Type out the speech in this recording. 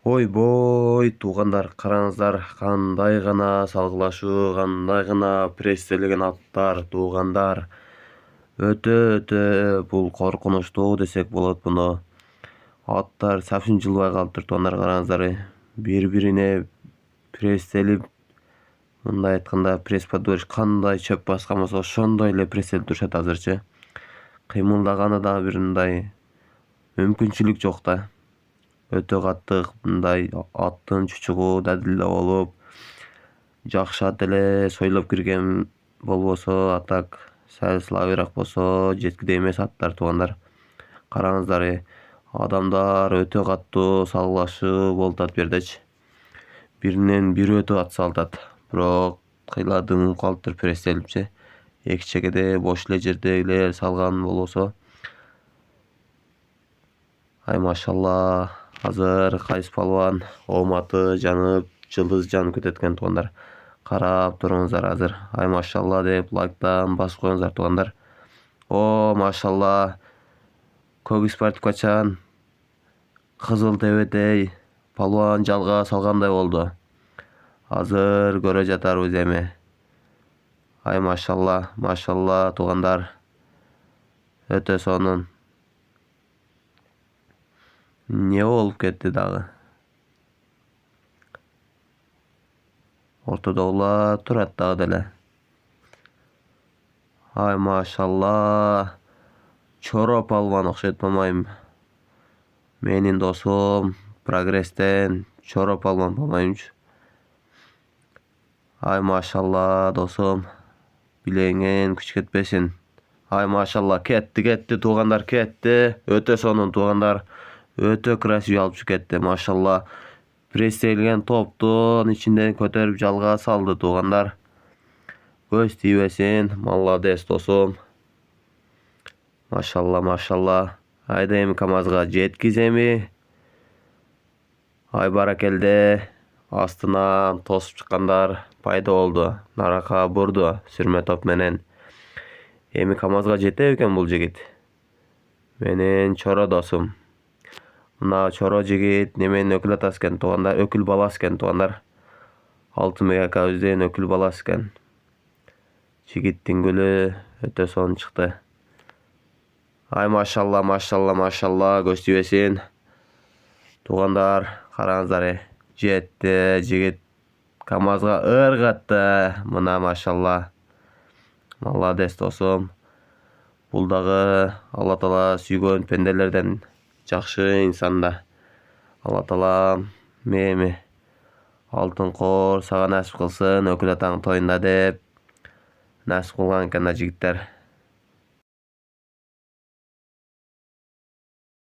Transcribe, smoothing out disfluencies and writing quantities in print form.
Ойбой, туугандар, караңыздар, кандай гана салгылашуу, кандай гана пресселеген аттар, туугандар. Өтө бул коркунучтуу десек болот муну. Аттар совсем жылбай калыптыр, туугандар, караңыздар. Бири-бирине пресселип, мындай айтканда пресс подводишь кандай чөп баскан болсо ошондой эле пресселип турушат азырчы. Кыймылдаганы да бир мындай мүмкүнчүлүк жок да. Өтө катты мындай аттын чучугу дадил болуп, жакшы эле сойлоп кирген болбосо, атак сәл слабыйраак болсо жеткидей эмес аттар, туугандар. Караңыздар, адамдар өтө катуу салгылашуу болуп атат бу жердечи. Биринен бири өтүп ат салатат, бирок кыйла дыңып калыптыр пресселипчи. Эки чекеде бош эле жердегилер салган болбосо. Ай машалла, азыр кайсы палубан ооматы жанып, жылдыз жанып кетет экен, туугандар. Карап туруңуздар азыр. Ай машалла деп лайктан басып коюңуздар, туугандар. О, машалла. Көк спортивкачан кызыл тебедей палубан жалга салгандай болду. Азыр көрө жатарбыз эми. Ай машалла, машалла, туугандар. Өтө сонун. Не болуп кетти дагы? Ортодогулар турат дагы деле. Ай машалла. Чоро палубан окшойт, помайым. Менин досум прогресстен Чоро палубан, помайымчы. Ай машалла, досум. Билегиңен күч кетпесин. Ай машалла, кетти, туугандар, кетти. Өтө сонун, туугандар. Өтө красивый алып кетти, машалла. Пресселген топтун ичинден көтөрүп жалга салды, туугандар. Көз тийбесин, молодец, досум. Машалла, машалла. Айда эми КамАЗга жеткиземи. Ай баракелде. Астынан тосуп чыккандар пайда болду. Нарака бурду сүрмө топ менен. Эми КамАЗга жетеби экен бул жигит? Менин Чоро досум. Мына Чоро жигит неменин өкүл атасы экен, туугандар, өкүл баласы экен, туугандар. Алтынбек акабыздын өкүл баласы экен. Жигиттин гүлү өтө сонун чыкты. Ай машалла, машалла, машалла, көз тийбесин. Туугандар, караңыздар, жетти жигит. КамАЗга ыргатты. Мына машалла. Молодец, досум. Бул дагы Алла Таала сүйгөн пенделерден жакшы инсан да. Алла Таала меми алтын коор сага насип кылсын өкүл атаң тоюнда деп насип кылган экен да, жигиттер.